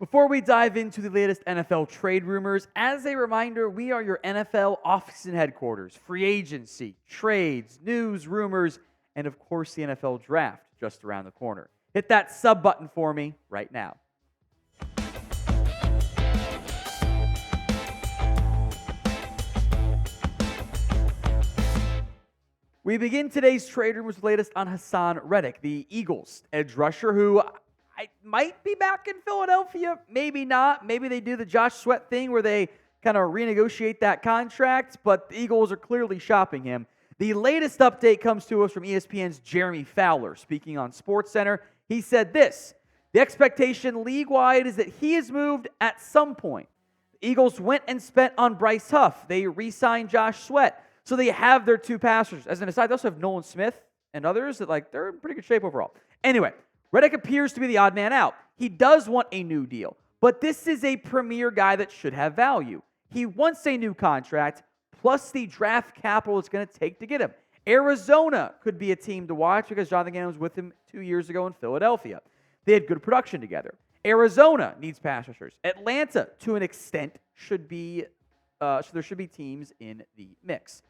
Before we dive into the latest NFL trade rumors, as a reminder, we are your NFL office and headquarters, free agency, trades, news, rumors, and of course the NFL draft just around the corner. Hit that sub button for me right now. We begin today's trade rumors with the latest on Haason Reddick, the Eagles edge rusher who might be back in Philadelphia, maybe not. Maybe they do the Josh Sweat thing where they kind of renegotiate that contract, but the Eagles are clearly shopping him. The latest update comes to us from ESPN's Jeremy Fowler. Speaking on SportsCenter, he said this: the expectation league-wide is that he is moved at some point. The Eagles went and spent on Bryce Huff. They re-signed Josh Sweat. So they have their two passers. As an aside, they also have Nolan Smith and others that they're in pretty good shape overall. Anyway, Reddick appears to be the odd man out. He does want a new deal, but this is a premier guy that should have value. He wants a new contract, plus the draft capital it's going to take to get him. Arizona could be a team to watch because Jonathan Gannon was with him 2 years ago in Philadelphia. They had good production together. Arizona needs pass rushers. Atlanta, to an extent, should be so there should be teams in the mix.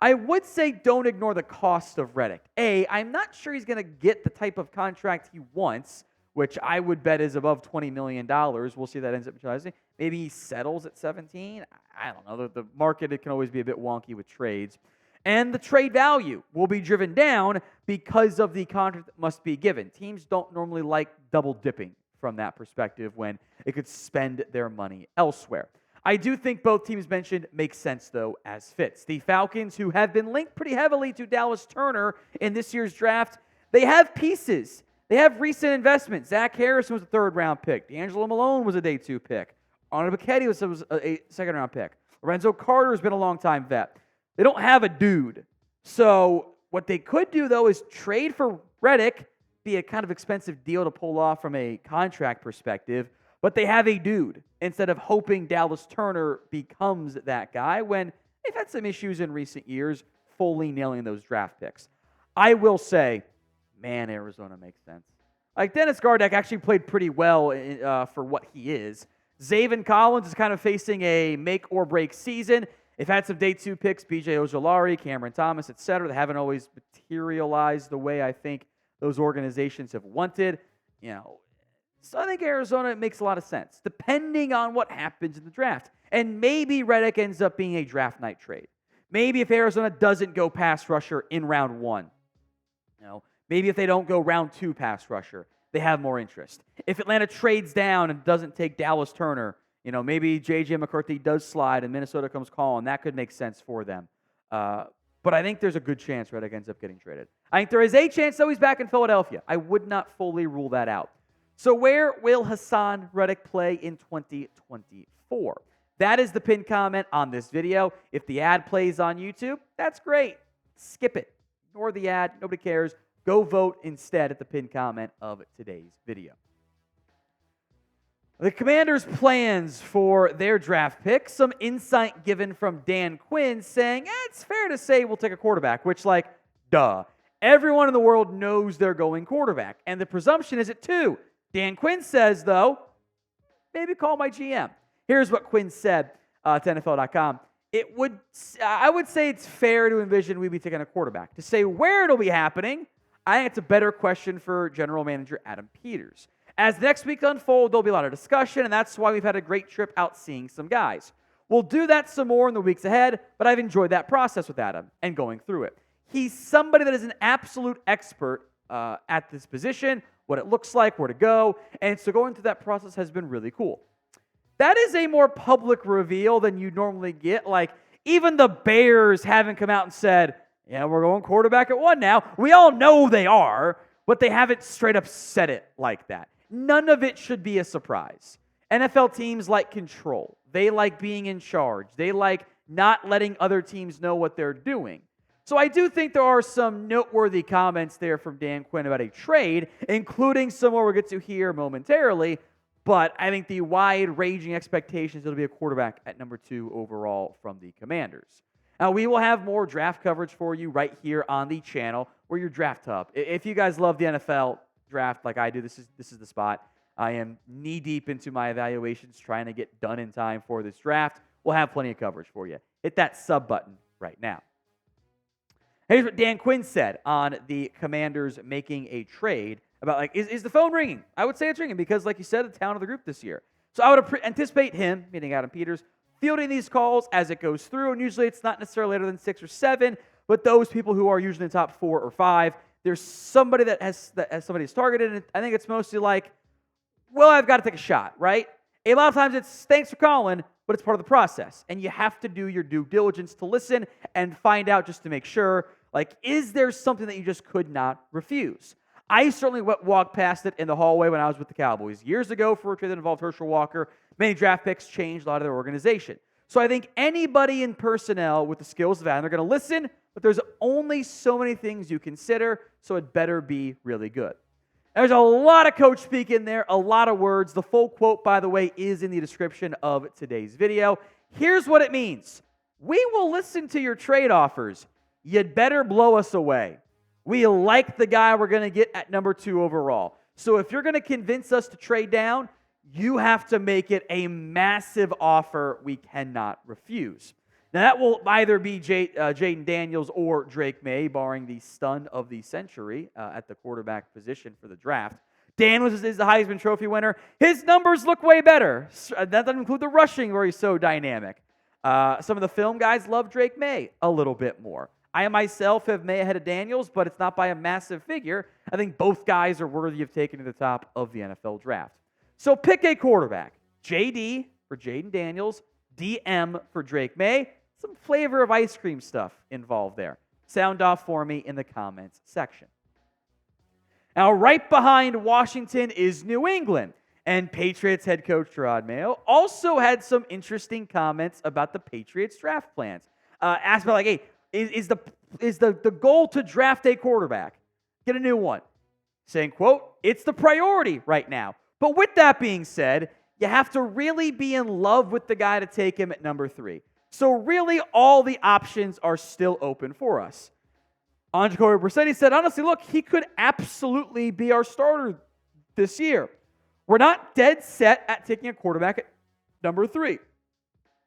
I would say don't ignore the cost of Reddick. I'm not sure he's going to get the type of contract he wants, which I would bet is above $20 million. We'll see if that ends up materializing. Maybe he settles at 17. I don't know. The market, it can always be a bit wonky with trades. And the trade value will be driven down because of the contract that must be given. Teams don't normally like double dipping from that perspective when it could spend their money elsewhere. I do think both teams mentioned make sense, though, as fits. The Falcons, who have been linked pretty heavily to Dallas Turner in this year's draft, they have pieces. They have recent investments. Zach Harrison was a third-round pick. D'Angelo Malone was a day 2 pick. Arnold Bucchetti was a second-round pick. Lorenzo Carter has been a long-time vet. They don't have a dude. So what they could do, though, is trade for Reddick, be a kind of expensive deal to pull off from a contract perspective, but they have a dude instead of hoping Dallas Turner becomes that guy when they've had some issues in recent years fully nailing those draft picks. I will say, man, Arizona makes sense. Like Dennis Gardeck actually played pretty well for what he is. Zaven Collins is kind of facing a make-or-break season. They've had some day 2 picks, B.J. Ojolari, Cameron Thomas, etc. They haven't always materialized the way I think those organizations have wanted. So I think Arizona makes a lot of sense, depending on what happens in the draft. And maybe Reddick ends up being a draft night trade. Maybe if Arizona doesn't go pass rusher in round 1, maybe if they don't go round 2 pass rusher, they have more interest. If Atlanta trades down and doesn't take Dallas Turner, maybe J.J. McCarthy does slide and Minnesota comes calling. That could make sense for them. But I think there's a good chance Reddick ends up getting traded. I think there is a chance, though, he's back in Philadelphia. I would not fully rule that out. So where will Haason Reddick play in 2024? That is the pinned comment on this video. If the ad plays on YouTube, that's great. Skip it. Ignore the ad. Nobody cares. Go vote instead at the pinned comment of today's video. The Commanders' plans for their draft pick. Some insight given from Dan Quinn saying, it's fair to say we'll take a quarterback, which, duh. Everyone in the world knows they're going quarterback. And the presumption is at 2. Dan Quinn says, though, maybe call my GM. Here's what Quinn said to NFL.com. I would say it's fair to envision we'd be taking a quarterback. To say where it'll be happening, I think it's a better question for general manager Adam Peters. As the next week unfolds, there'll be a lot of discussion, and that's why we've had a great trip out seeing some guys. We'll do that some more in the weeks ahead, but I've enjoyed that process with Adam and going through it. He's somebody that is an absolute expert at this position, what it looks like, where to go, and so going through that process has been really cool. That is a more public reveal than you normally get. Even the Bears haven't come out and said, we're going quarterback at 1 now. We all know they are, but they haven't straight up said it like that. None of it should be a surprise. NFL teams like control. They like being in charge. They like not letting other teams know what they're doing. So I do think there are some noteworthy comments there from Dan Quinn about a trade, including some more we'll get to here momentarily, but I think the wide-ranging expectations it'll be a quarterback at number 2 overall from the Commanders. Now, we will have more draft coverage for you right here on the channel or your draft hub. If you guys love the NFL draft like I do, this is the spot. I am knee-deep into my evaluations trying to get done in time for this draft. We'll have plenty of coverage for you. Hit that sub button right now. Here's what Dan Quinn said on the Commanders making a trade about, is the phone ringing? I would say it's ringing because, like you said, the talent of the group this year. So I would anticipate him, meaning Adam Peters, fielding these calls as it goes through, and usually it's not necessarily later than 6 or 7, but those people who are usually in the top 4 or 5, there's somebody that has somebody who's targeted, and I think it's mostly like, well, I've got to take a shot, right? A lot of times it's thanks for calling, but it's part of the process, and you have to do your due diligence to listen and find out just to make sure, is there something that you just could not refuse? I certainly walked past it in the hallway when I was with the Cowboys years ago for a trade that involved Herschel Walker. Many draft picks changed a lot of their organization. So I think anybody in personnel with the skills of that, and they're going to listen, but there's only so many things you consider, so it better be really good. There's a lot of coach speak in there, a lot of words. The full quote, by the way, is in the description of today's video. Here's what it means. We will listen to your trade offers. You'd better blow us away. We like the guy we're going to get at number 2 overall. So if you're going to convince us to trade down, you have to make it a massive offer we cannot refuse. Now, that will either be Jayden Daniels or Drake Maye, barring the stun of the century at the quarterback position for the draft. Daniels is the Heisman Trophy winner. His numbers look way better. That doesn't include the rushing where he's so dynamic. Some of the film guys love Drake Maye a little bit more. I myself have Maye ahead of Daniels, but it's not by a massive figure. I think both guys are worthy of taking to the top of the NFL draft. So pick a quarterback. JD for Jayden Daniels, DM for Drake Maye. Some flavor of ice cream stuff involved there. Sound off for me in the comments section. Now, right behind Washington is New England. And Patriots head coach Jerod Mayo also had some interesting comments about the Patriots draft plans. Asked about, hey, is the goal to draft a quarterback? Get a new one. Saying, quote, it's the priority right now. But with that being said, you have to really be in love with the guy to take him at number 3. So really, all the options are still open for us. On Jacoby Brissett, he said, honestly, look, he could absolutely be our starter this year. We're not dead set at taking a quarterback at number 3.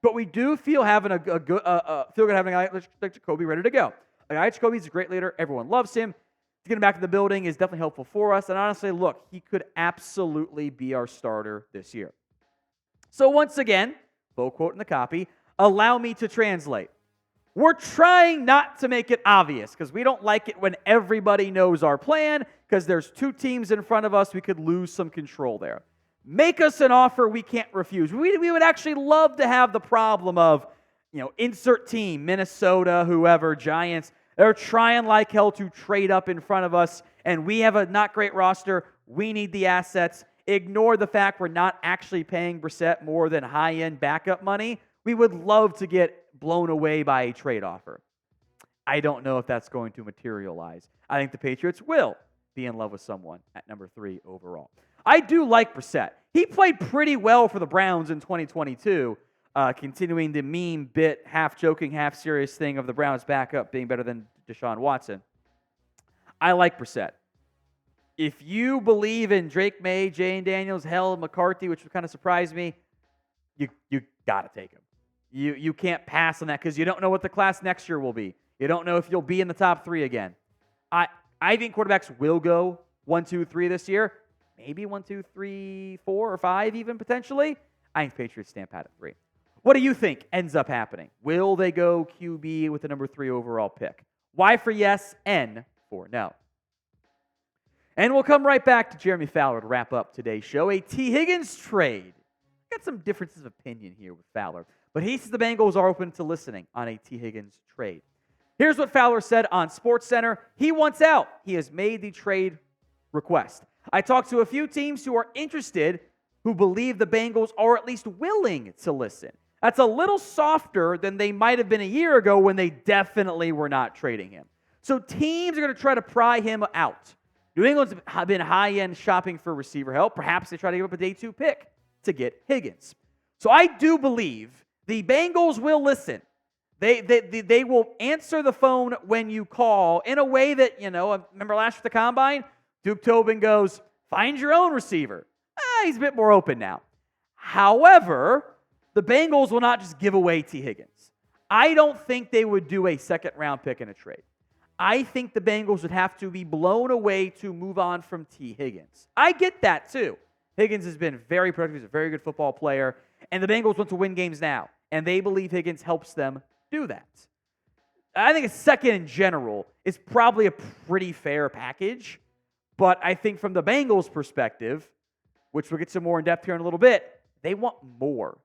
But we do feel having having a guy like Jacoby ready to go. A guy like Jacoby's a great leader. Everyone loves him. To get him back to the building is definitely helpful for us. And honestly, look, he could absolutely be our starter this year. So once again, full quote in the copy, allow me to translate. We're trying not to make it obvious because we don't like it when everybody knows our plan because there's 2 teams in front of us. We could lose some control there. Make us an offer we can't refuse. We would actually love to have the problem of, insert team, Minnesota, whoever, Giants. They're trying like hell to trade up in front of us, and we have a not great roster. We need the assets. Ignore the fact we're not actually paying Brissett more than high-end backup money. We would love to get blown away by a trade offer. I don't know if that's going to materialize. I think the Patriots will be in love with someone at number 3 overall. I do like Brissett. He played pretty well for the Browns in 2022, continuing the meme bit, half-joking, half-serious thing of the Browns' backup being better than Deshaun Watson. I like Brissett. If you believe in Drake Maye, Jayden Daniels, McCarthy, which would kind of surprise me, you got to take him. You can't pass on that because you don't know what the class next year will be. You don't know if you'll be in the top 3 again. I think quarterbacks will go 1, 2, 3 this year. Maybe 1, 2, 3, 4, or 5 even potentially. I think Patriots stamp out at 3. What do you think ends up happening? Will they go QB with the number 3 overall pick? Y for yes, N for no. And we'll come right back to Jeremy Fowler to wrap up today's show. A T. Higgins trade. Got some differences of opinion here with Fowler, but he says the Bengals are open to listening on a T. Higgins trade. Here's what Fowler said on SportsCenter. He wants out. He has made the trade request. I talked to a few teams who are interested, who believe the Bengals are at least willing to listen. That's a little softer than they might have been a year ago when they definitely were not trading him. So teams are going to try to pry him out. New England's been high-end shopping for receiver help. Perhaps they try to give up a day 2 pick to get Higgins. So I do believe the Bengals will listen. They will answer the phone when you call in a way that, remember last year at the Combine? Duke Tobin goes, find your own receiver. he's a bit more open now. However, the Bengals will not just give away T. Higgins. I don't think they would do a second-round pick in a trade. I think the Bengals would have to be blown away to move on from T. Higgins. I get that, too. Higgins has been very productive. He's a very good football player. And the Bengals want to win games now. And they believe Higgins helps them do that. I think a second in general is probably a pretty fair package. But I think from the Bengals' perspective, which we'll get some more in depth here in a little bit, they want more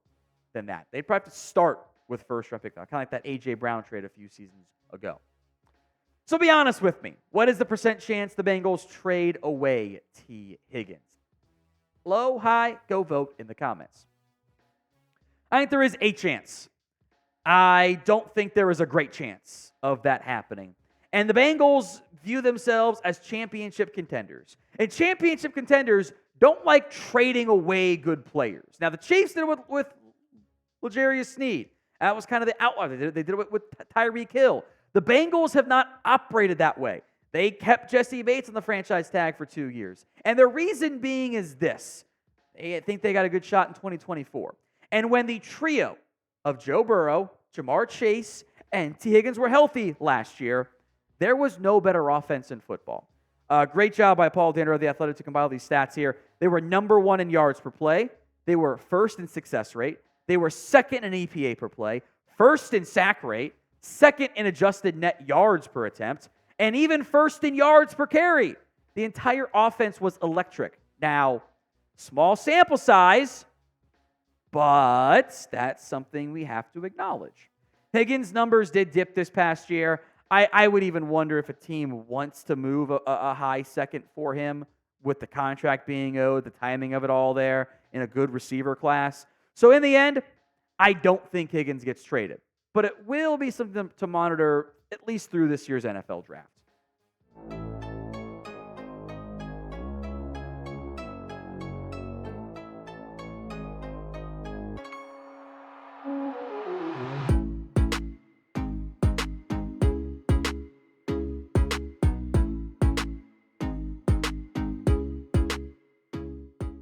than that. They'd probably have to start with first-round pick now, kind of like that A.J. Brown trade a few seasons ago. So be honest with me. What is the percent chance the Bengals trade away T. Higgins? Low, high, go vote in the comments. I think there is a chance. I don't think there is a great chance of that happening. And the Bengals view themselves as championship contenders. And championship contenders don't like trading away good players. Now, the Chiefs did it with L'Jarius Sneed. That was kind of the outlier. They did it with Tyreek Hill. The Bengals have not operated that way. They kept Jesse Bates on the franchise tag for 2 years. And the reason being is this. They think they got a good shot in 2024. And when the trio of Joe Burrow, Jamar Chase, and T. Higgins were healthy last year, there was no better offense in football. Great job by Paul Danner of The Athletic to compile these stats here. They were number 1 in yards per play. They were first in success rate. They were second in EPA per play, first in sack rate, second in adjusted net yards per attempt, and even first in yards per carry. The entire offense was electric. Now, small sample size, but that's something we have to acknowledge. Higgins' numbers did dip this past year. I would even wonder if a team wants to move a high second for him with the contract being owed, the timing of it all there, in a good receiver class. So in the end, I don't think Higgins gets traded. But it will be something to monitor at least through this year's NFL draft.